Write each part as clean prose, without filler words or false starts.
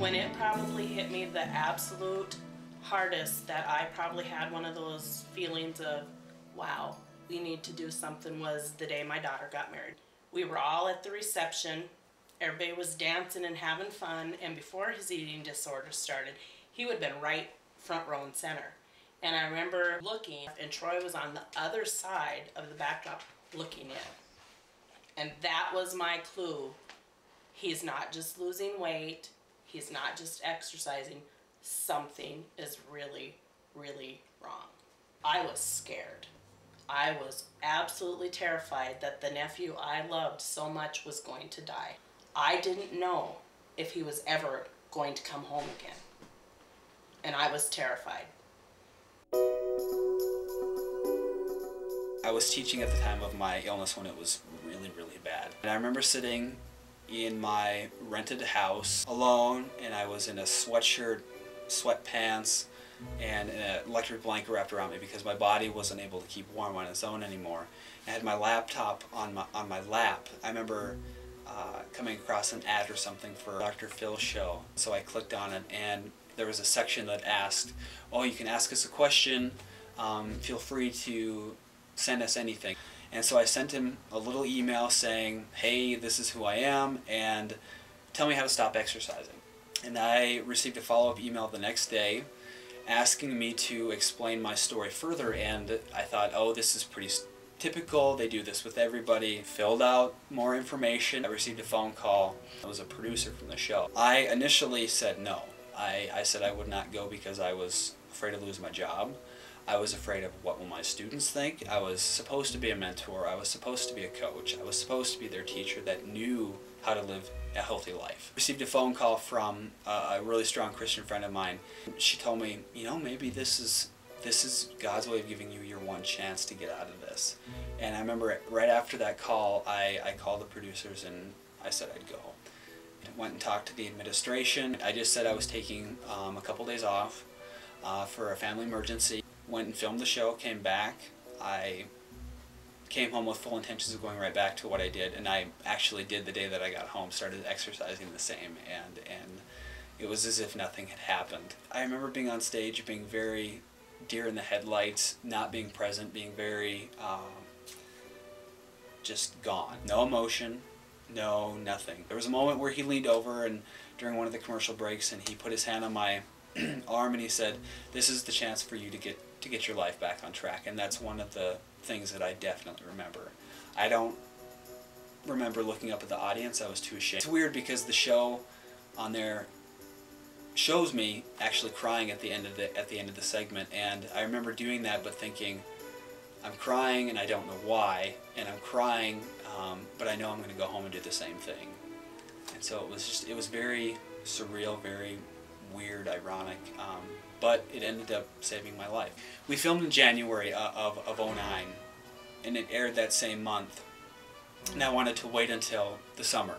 When it probably hit me the absolute hardest, that I probably had one of those feelings of, wow, we need to do something, was the day my daughter got married. We were all at the reception. Everybody was dancing and having fun, and before his eating disorder started, he would have been right front row and center. And I remember looking, and TrOY was on the other side of the backdrop looking in. And that was my clue. He's not just losing weight. He's not just exercising. Something is really, really wrong. I was scared. I was absolutely terrified that the nephew I loved so much was going to die. I didn't know if he was ever going to come home again. And I was terrified. I was teaching at the time of my illness when it was really, really bad. And I remember sitting in my rented house alone, and I was in a sweatshirt, sweatpants, and an electric blanket wrapped around me because my body wasn't able to keep warm on its own anymore. I had my laptop on my lap. I remember coming across an ad or something for Dr. Phil's show, so I clicked on it, and there was a section that asked, oh, you can ask us a question, feel free to send us anything. And so I sent him a little email saying, hey, this is who I am, and tell me how to stop exercising. And I received a follow-up email the next day asking me to explain my story further, and I thought, oh, this is pretty typical, they do this with everybody. Filled out more information. I received a phone call. It was a producer from the show. I initially said no. I said I would not go because I was afraid to lose my job. I was afraid of what will my students think. I was supposed to be a mentor. I was supposed to be a coach. I was supposed to be their teacher that knew how to live a healthy life. Received a phone call from a really strong Christian friend of mine. She told me, you know, maybe this is God's way of giving you your one chance to get out of this. And I remember right after that call, I called the producers and I said I'd go. I went and talked to the administration. I just said I was taking a couple days off for a family emergency. Went and filmed the show, came back. I came home with full intentions of going right back to what I did, and I actually did the day that I got home, started exercising the same, and it was as if nothing had happened. I remember being on stage, being very deer in the headlights, not being present, being very just gone. No emotion, no nothing. There was a moment where he leaned over and during one of the commercial breaks, and he put his hand on my arm and he said, this is the chance for you to get your life back on track. And that's one of the things that I definitely remember. I don't remember looking up at the audience. I was too ashamed. It's weird because the show on there shows me actually crying at the end of the segment, and I remember doing that but thinking, I'm crying and I don't know why, and I'm crying but I know I'm going to go home and do the same thing. And so it was very surreal, very weird, ironic, but it ended up saving my life. We filmed in January of '09, and it aired that same month, and I wanted to wait until the summer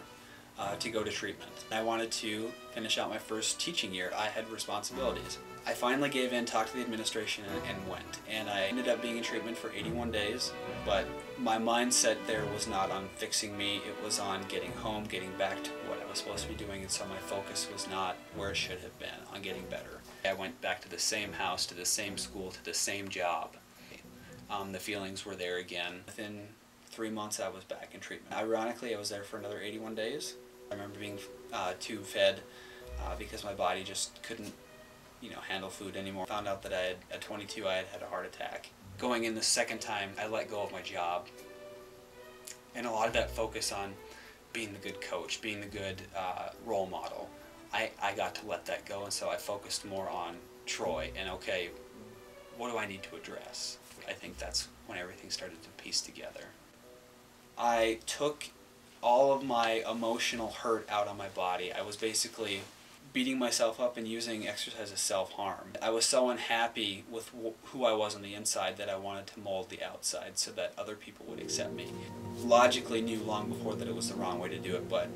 to go to treatment. I wanted to finish out my first teaching year. I had responsibilities. I finally gave in, talked to the administration, and went. And I ended up being in treatment for 81 days, but my mindset there was not on fixing me. It was on getting home, getting back to what I was supposed to be doing, and so my focus was not where it should have been, on getting better. I went back to the same house, to the same school, to the same job. The feelings were there again. Within 3 months I was back in treatment. Ironically, I was there for another 81 days. I remember being tube fed because my body just couldn't handle food anymore. Found out that at 22 I had a heart attack. Going in the second time, I let go of my job. And a lot of that focus on being the good coach, being the good role model, I got to let that go, and so I focused more on TrOY and, okay, what do I need to address? I think that's when everything started to piece together. I took all of my emotional hurt out on my body. I was basically beating myself up and using exercise as self-harm. I was so unhappy with who I was on the inside that I wanted to mold the outside so that other people would accept me. Logically knew long before that it was the wrong way to do it, but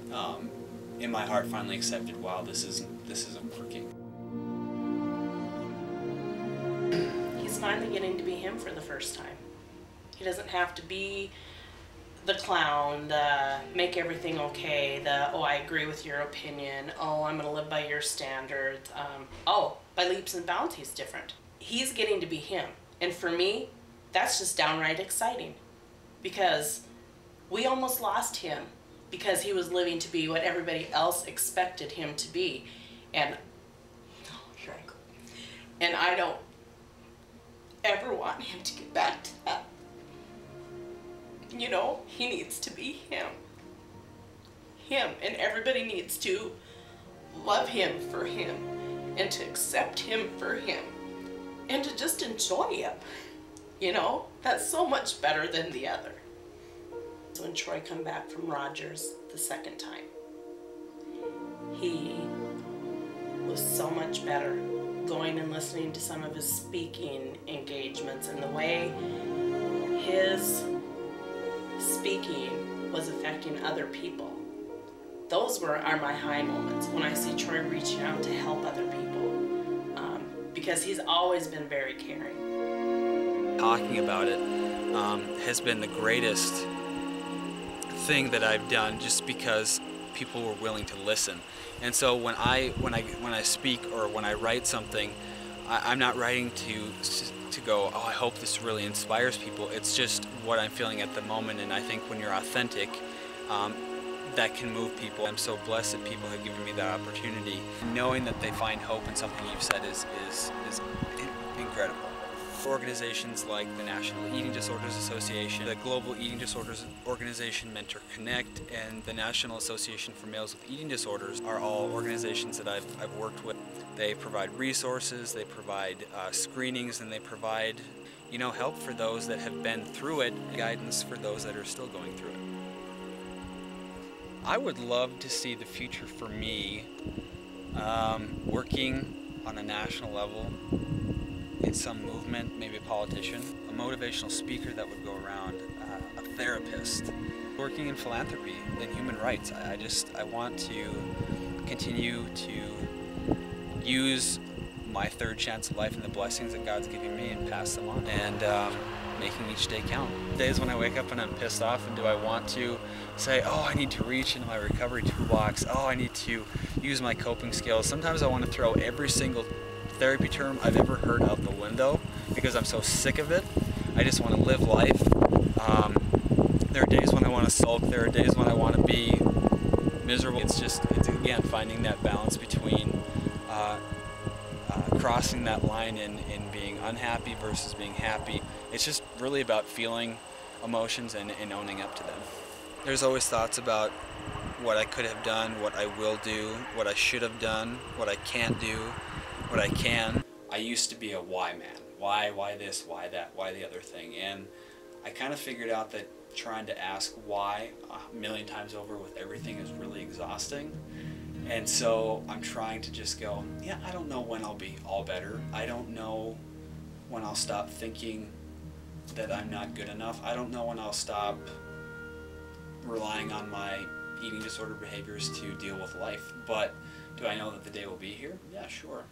in my heart finally accepted, wow, this isn't working. He's finally getting to be him for the first time. He doesn't have to be the clown, the make everything okay, the oh I agree with your opinion, oh I'm gonna live by your standards, oh by leaps and bounds he's different. He's getting to be him, and for me that's just downright exciting, because we almost lost him because he was living to be what everybody else expected him to be, and I don't ever want him to get back to that. You know, he needs to be him. Him, and everybody needs to love him for him, and to accept him for him, and to just enjoy him. You know, that's so much better than the other. So when TrOY come back from Rogers the second time, he was so much better. Going and listening to some of his speaking engagements and the way his speaking was affecting other people. Those are my high moments, when I see TrOY reaching out to help other people, because he's always been very caring. Talking about it has been the greatest thing that I've done, just because people were willing to listen. And so when I speak or when I write something, I'm not writing to go, oh, I hope this really inspires people. It's just what I'm feeling at the moment, and I think when you're authentic, that can move people. I'm so blessed that people have given me that opportunity. Knowing that they find hope in something you've said is incredible. Organizations like the National Eating Disorders Association, the Global Eating Disorders Organization Mentor Connect, and the National Association for Males with Eating Disorders are all organizations that I've worked with. They provide resources, they provide screenings, and they provide, you know, help for those that have been through it, guidance for those that are still going through it. I would love to see the future for me working on a national level in some movement, maybe a politician, a motivational speaker that would go around, a therapist, working in philanthropy and human rights. I want to continue to use my third chance of life and the blessings that God's giving me and pass them on, and making each day count. Days when I wake up and I'm pissed off, and do I want to say, oh, I need to reach into my recovery toolbox, oh, I need to use my coping skills. Sometimes I want to throw every single therapy term I've ever heard out the window because I'm so sick of it. I just want to live life. There are days when I want to sulk, there are days when I want to be miserable. It's again finding that balance between crossing that line in being unhappy versus being happy. It's just really about feeling emotions and owning up to them. There's always thoughts about what I could have done, what I will do, what I should have done, what I can't do, what I can. I used to be a why man. Why this, why that, why the other thing. And I kind of figured out that trying to ask why a million times over with everything is really exhausting. And so I'm trying to just go, yeah, I don't know when I'll be all better. I don't know when I'll stop thinking that I'm not good enough. I don't know when I'll stop relying on my eating disorder behaviors to deal with life. But do I know that the day will be here? Yeah, sure.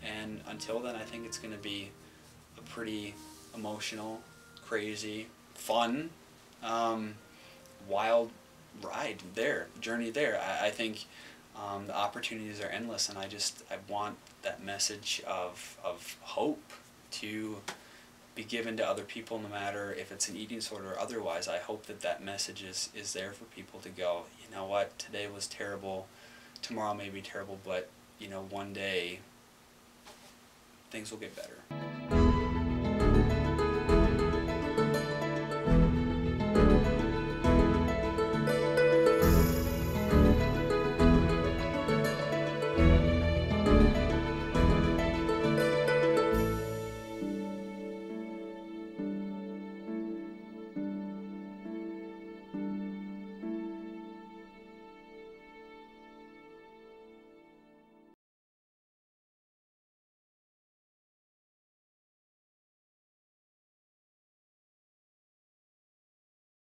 And until then, I think it's going to be a pretty emotional, crazy, fun, wild ride there, journey there. I think the opportunities are endless, and I want that message of hope to be given to other people, no matter if it's an eating disorder or otherwise. I hope that message is there for people to go, you know what, today was terrible, tomorrow may be terrible, but you know, one day things will get better.